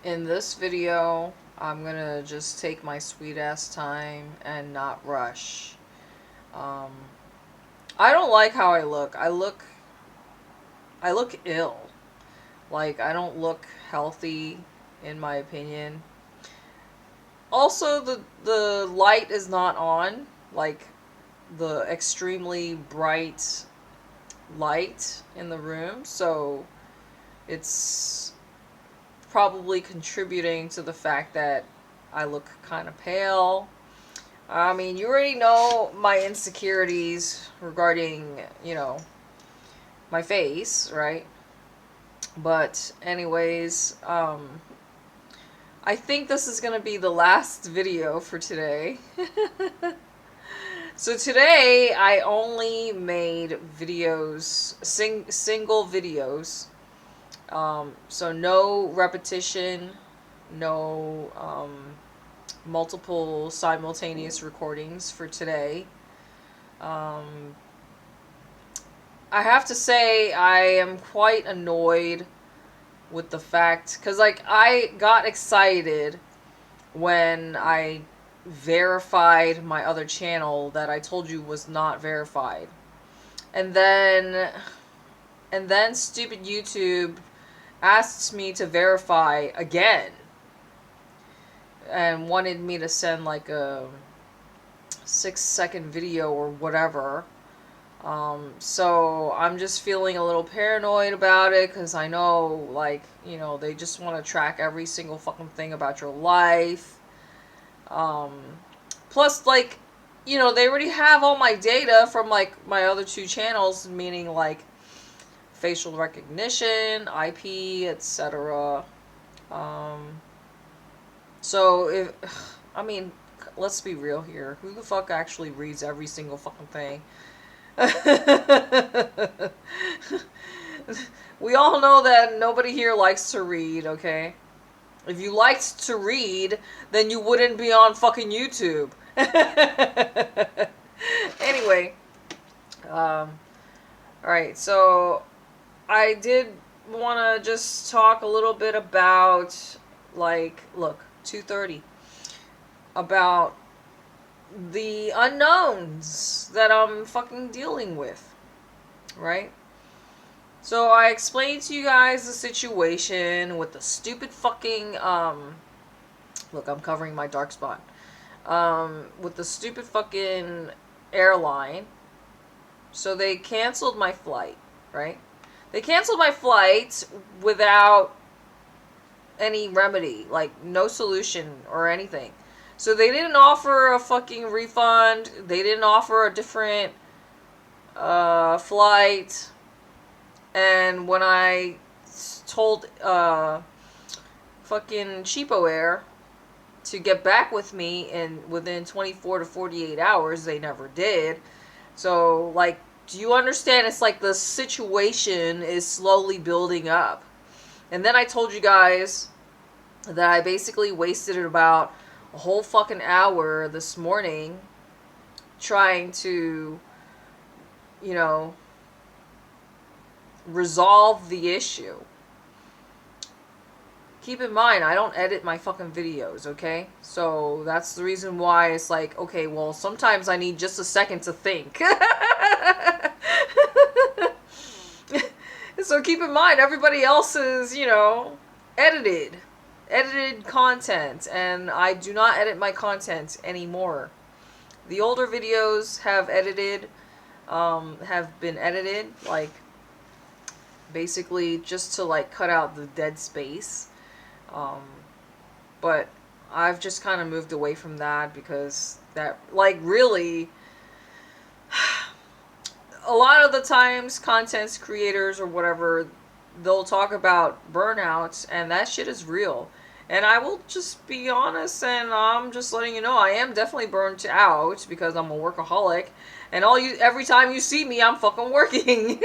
In this video, I'm gonna just take my sweet ass time and not rush. Um, I don't like how I look. I look ill. Like, I don't look healthy, in my opinion. Also, the light is not on. Like, the extremely bright light in the room. So, it's probably contributing to the fact that I look kind of pale. I mean, you already know my insecurities regarding, my face, right? But anyways, I think this is going to be the last video for today. So today I only made videos, single videos. So no repetition, no multiple simultaneous recordings for today. I have to say I am quite annoyed with the fact, because like I got excited when I verified my other channel that I told you was not verified. And then stupid YouTube asked me to verify again and wanted me to send like a 6-second video or whatever. So I'm just feeling a little paranoid about it because I know, like, they just want to track every single fucking thing about your life. Plus, like, they already have all my data from, like, my other two channels, meaning, like, facial recognition, IP, etc. So, I mean, let's be real here. Who the fuck actually reads every single fucking thing? We all know that nobody here likes to read, okay? If you liked to read, then you wouldn't be on fucking YouTube. Anyway, alright, so I did want to just talk a little bit about, like, look, 2:30, about the unknowns that I'm fucking dealing with, right? So I explained to you guys the situation with the stupid fucking, look, I'm covering my dark spot, with the stupid fucking airline. So they canceled my flight, right? They canceled my flight without any remedy, like no solution or anything. So they didn't offer a fucking refund. They didn't offer a different flight. And when I told fucking Cheapo Air to get back with me within 24 to 48 hours, they never did. So, like, do you understand? It's like the situation is slowly building up. And then I told you guys that I basically wasted about a whole fucking hour this morning trying to, resolve the issue. Keep in mind, I don't edit my fucking videos, okay? So that's the reason why it's like, okay, well, sometimes I need just a second to think. So keep in mind, everybody else is, edited content, and I do not edit my content anymore. The older videos have been edited, like, basically just to, like, cut out the dead space. But I've just kind of moved away from that because that, like, really, a lot of the times content creators or whatever, they'll talk about burnouts, and that shit is real. And I will just be honest, and I'm just letting you know, I am definitely burnt out because I'm a workaholic, and every time you see me, I'm fucking working.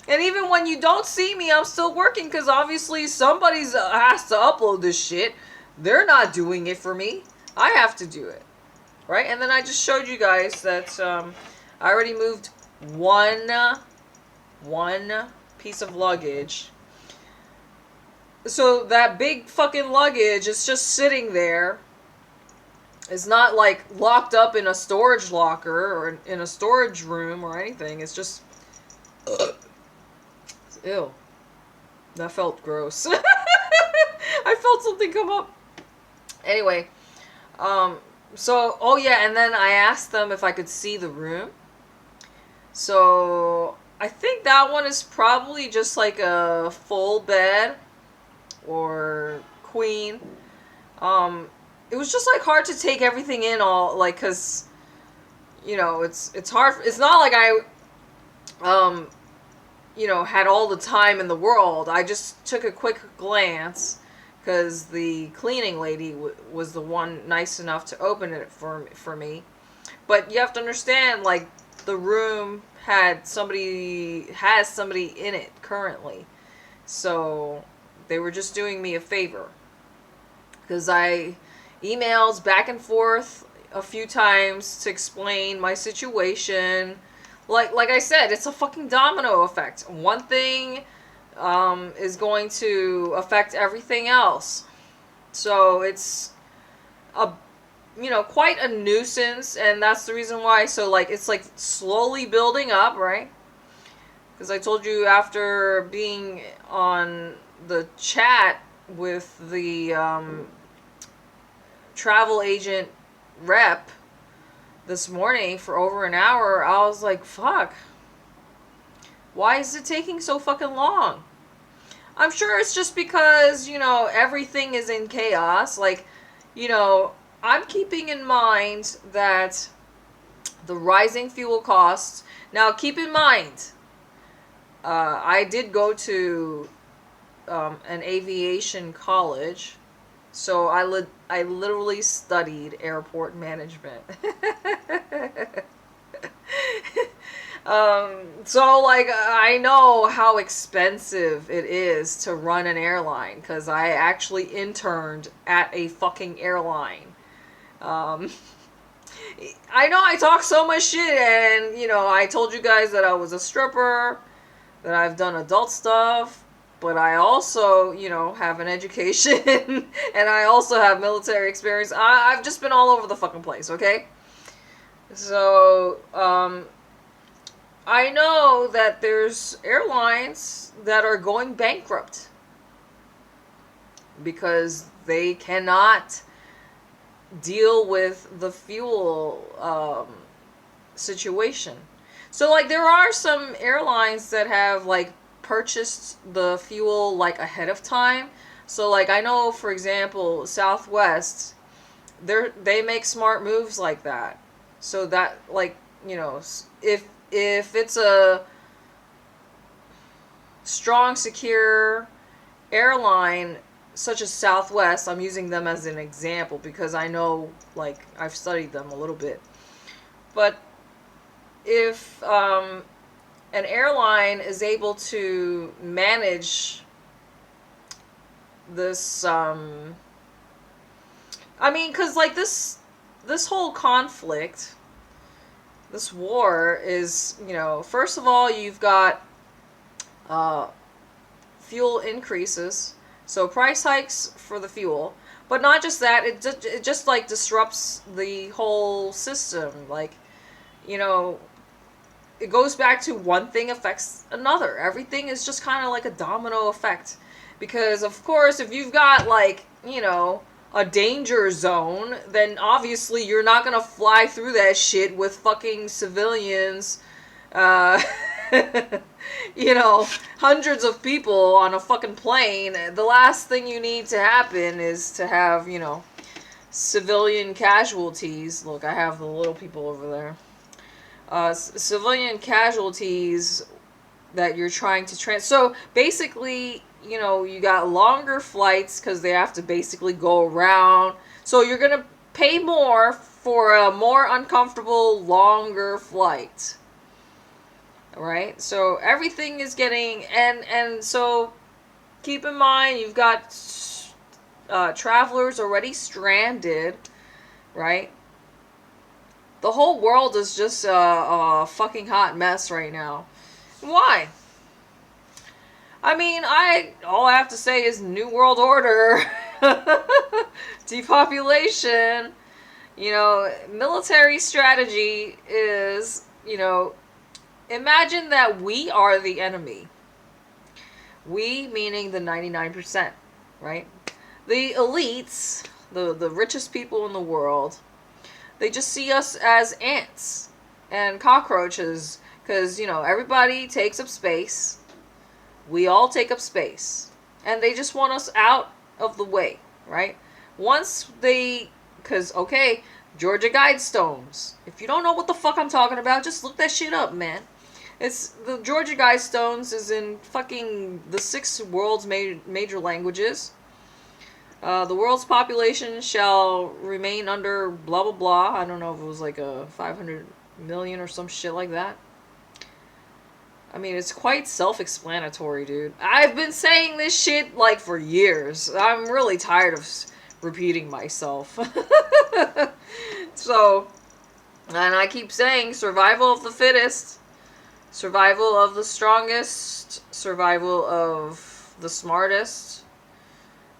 And even when you don't see me, I'm still working because obviously somebody's has to upload this shit. They're not doing it for me. I have to do it. Right? And then I just showed you guys that I already moved one piece of luggage. So that big fucking luggage is just sitting there. It's not like locked up in a storage locker or in a storage room or anything. It's just, ew. That felt gross. I felt something come up. Anyway, so, oh yeah, and then I asked them if I could see the room. So, I think that one is probably just like a full bed or queen. It was just like hard to take everything in all, like, cause, you know, it's hard. It's not like I, you know, had all the time in the world. I just took a quick glance because the cleaning lady was the one nice enough to open it for me. But you have to understand, like, the room has somebody in it currently. So they were just doing me a favor. Because I emailed back and forth a few times to explain my situation. Like I said, it's a fucking domino effect. One thing is going to affect everything else. So it's a, you know, quite a nuisance, and that's the reason why. So like it's like slowly building up, right? Because I told you after being on the chat with the travel agent rep this morning for over an hour, I was like, fuck. Why is it taking so fucking long? I'm sure it's just because, you know, everything is in chaos. Like, you know, I'm keeping in mind that the rising fuel costs. Now, keep in mind, I did go to an aviation college. So I literally studied airport management. So like I know how expensive it is to run an airline because I actually interned at a fucking airline. I know I talk so much shit, and you know I told you guys that I was a stripper, that I've done adult stuff. But I also, you know, have an education and I also have military experience. I've just been all over the fucking place, okay? So, I know that there's airlines that are going bankrupt because they cannot deal with the fuel situation. So, like, there are some airlines that have, like, purchased the fuel like ahead of time. So like I know, for example, Southwest, they make smart moves like that. So that, like, you know, if it's a strong, secure airline such as Southwest, I'm using them as an example because I know, like, I've studied them a little bit. But if an airline is able to manage this, I mean, because like this whole conflict, this war is, you know, first of all, you've got fuel increases, so price hikes for the fuel, but not just that, it just like disrupts the whole system. Like, you know, it goes back to one thing affects another. Everything is just kind of like a domino effect. Because, of course, if you've got, like, you know, a danger zone, then obviously you're not going to fly through that shit with fucking civilians, you know, hundreds of people on a fucking plane. The last thing you need to happen is to have, you know, civilian casualties. Look, I have the little people over there. Civilian casualties that you're trying to so basically, you know, you got longer flights because they have to basically go around. So you're going to pay more for a more uncomfortable, longer flight. Right? So everything is getting, and so keep in mind, you've got travelers already stranded, right? The whole world is just a fucking hot mess right now. Why? I mean, all I have to say is New World Order, depopulation. You know, military strategy is, you know, imagine that we are the enemy. We meaning the 99%, right? The elites, the richest people in the world, they just see us as ants and cockroaches because, you know, everybody takes up space. We all take up space. And they just want us out of the way, right? Once they, because, okay, Georgia Guidestones. If you don't know what the fuck I'm talking about, just look that shit up, man. It's, the Georgia Guidestones is in fucking the 6 world's major languages. The world's population shall remain under blah blah blah. I don't know if it was like a 500 million or some shit like that. I mean, it's quite self-explanatory, dude. I've been saying this shit like for years. I'm really tired of repeating myself. So, and I keep saying survival of the fittest, survival of the strongest, survival of the smartest.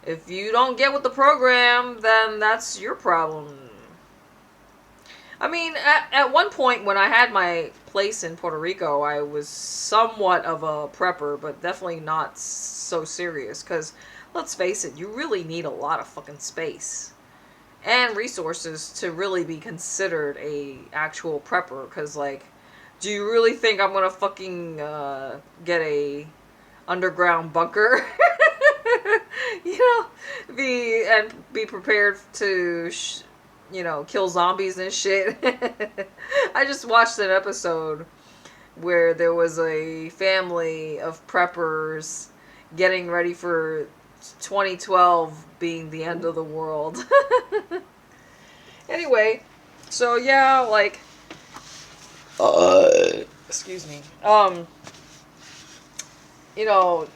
If you don't get with the program, then that's your problem. I mean, at one point when I had my place in Puerto Rico, I was somewhat of a prepper, but definitely not so serious. Because, let's face it, you really need a lot of fucking space and resources to really be considered a actual prepper. Because, like, do you really think I'm gonna fucking get a underground bunker? You know, be prepared to you know, kill zombies and shit. I just watched an episode where there was a family of preppers getting ready for 2012 being the end of the world. Anyway, so yeah, like, excuse me. You know,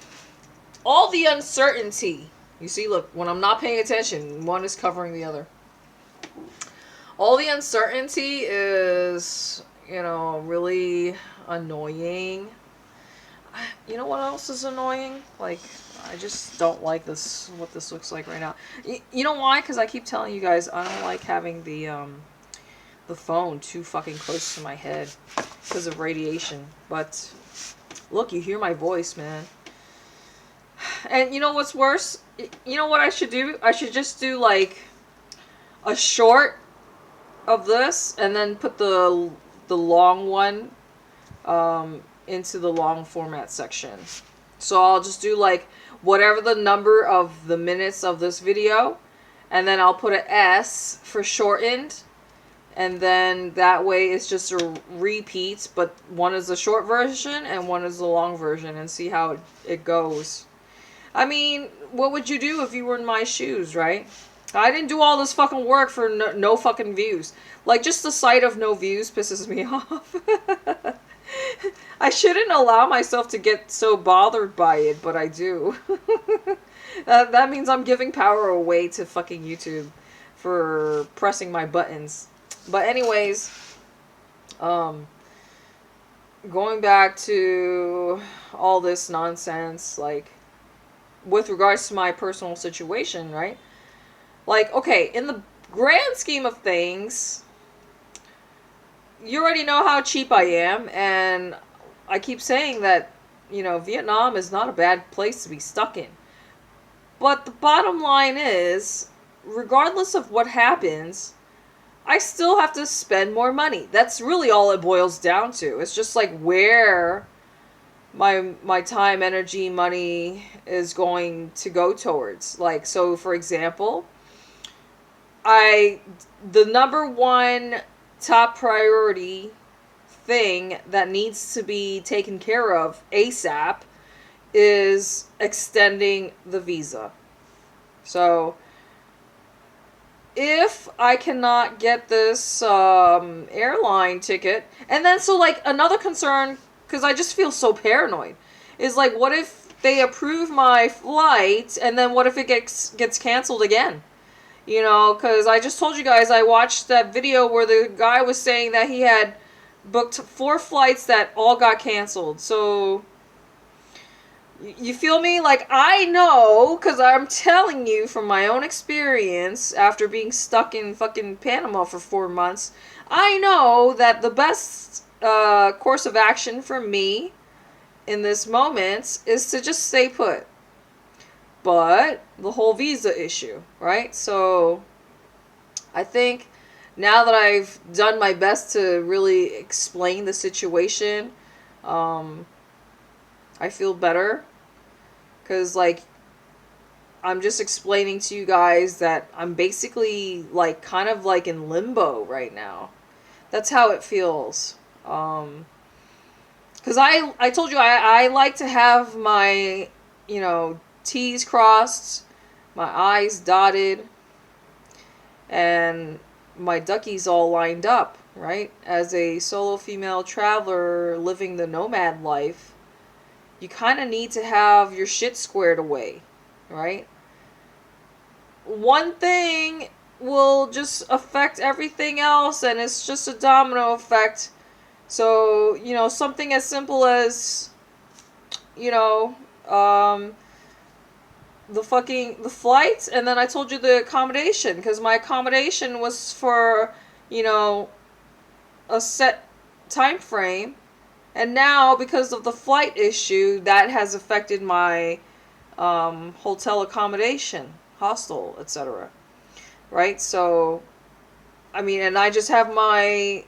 all the uncertainty. You see, look, when I'm not paying attention, one is covering the other. All the uncertainty is, you know, really annoying. You know what else is annoying? Like, I just don't like this, what this looks like right now. You know why? Because I keep telling you guys I don't like having the phone too fucking close to my head because of radiation. But, look, you hear my voice, man. And you know what's worse? You know what I should do? I should just do, like, a short of this and then put the long one into the long format section. So I'll just do like whatever the number of the minutes of this video, and then I'll put an S for shortened, and then that way it's just a repeat, but one is the short version and one is the long version, and see how it goes. I mean, what would you do if you were in my shoes, right? I didn't do all this fucking work for no fucking views. Like, just the sight of no views pisses me off. I shouldn't allow myself to get so bothered by it, but I do. That means I'm giving power away to fucking YouTube for pressing my buttons. But anyways, going back to all this nonsense, like, with regards to my personal situation, right? Like, okay, in the grand scheme of things, you already know how cheap I am, and I keep saying that, you know, Vietnam is not a bad place to be stuck in. But the bottom line is, regardless of what happens, I still have to spend more money. That's really all it boils down to. It's just like where my time, energy, money is going to go towards. Like, so for example, the number one top priority thing that needs to be taken care of ASAP is extending the visa. So if I cannot get this airline ticket, and then so like another concern, because I just feel so paranoid, is like, what if they approve my flight and then what if it gets canceled again? You know, because I just told you guys I watched that video where the guy was saying that he had booked 4 flights that all got canceled. So You feel me? Like, I know, because I'm telling you from my own experience, after being stuck in fucking Panama for 4 months, I know that the best course of action for me in this moment is to just stay put. But the whole visa issue, right? So I think now that I've done my best to really explain the situation, I feel better. Because, like, I'm just explaining to you guys that I'm basically, like, kind of like in limbo right now. That's how it feels. Because I told you I like to have my, you know, T's crossed, my I's dotted, and my duckies all lined up, right? As a solo female traveler living the nomad life, you kind of need to have your shit squared away, right? One thing will just affect everything else, and it's just a domino effect. So, you know, something as simple as, you know, the flights, and then I told you the accommodation, because my accommodation was for, you know, a set time frame, and now because of the flight issue, that has affected my hotel accommodation, hostel, etc. Right? So, I mean, and I just have my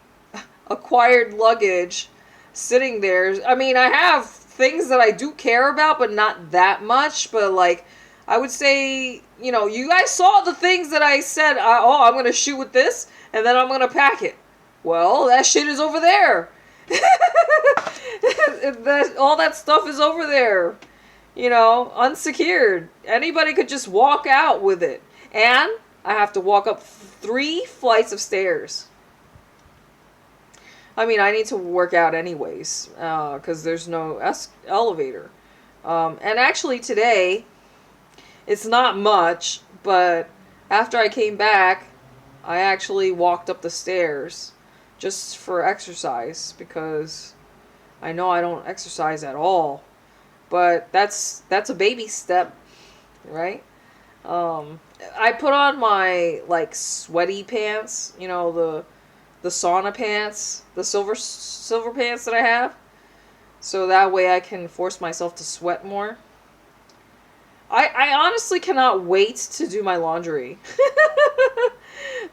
acquired luggage sitting there. I mean, I have things that I do care about, but not that much. But, like, I would say, you know, you guys saw the things that I said, oh, I'm going to shoot with this, and then I'm going to pack it. Well, that shit is over there. All that stuff is over there. You know, unsecured. Anybody could just walk out with it. And I have to walk up 3 flights of stairs. I mean, I need to work out anyways, because there's no elevator. And actually today, it's not much, but after I came back, I actually walked up the stairs just for exercise, because I know I don't exercise at all. But that's a baby step, right? I put on my, like, sweaty pants, you know, the sauna pants, the silver pants that I have, so that way I can force myself to sweat more. I honestly cannot wait to do my laundry.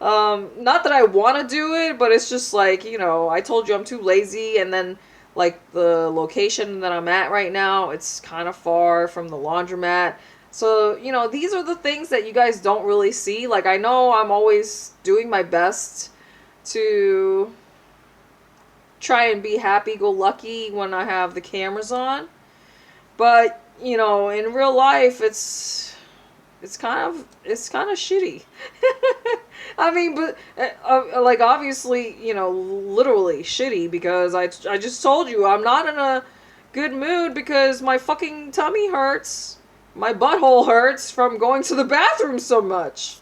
Not that I want to do it, but it's just like, you know, I told you I'm too lazy, and then, like, the location that I'm at right now, it's kind of far from the laundromat. So, you know, these are the things that you guys don't really see. Like, I know I'm always doing my best to try and be happy-go-lucky when I have the cameras on. But, you know, in real life, it's kind of shitty. I mean, but like, obviously, you know, literally shitty, because I just told you I'm not in a good mood because my fucking tummy hurts. My butthole hurts from going to the bathroom so much.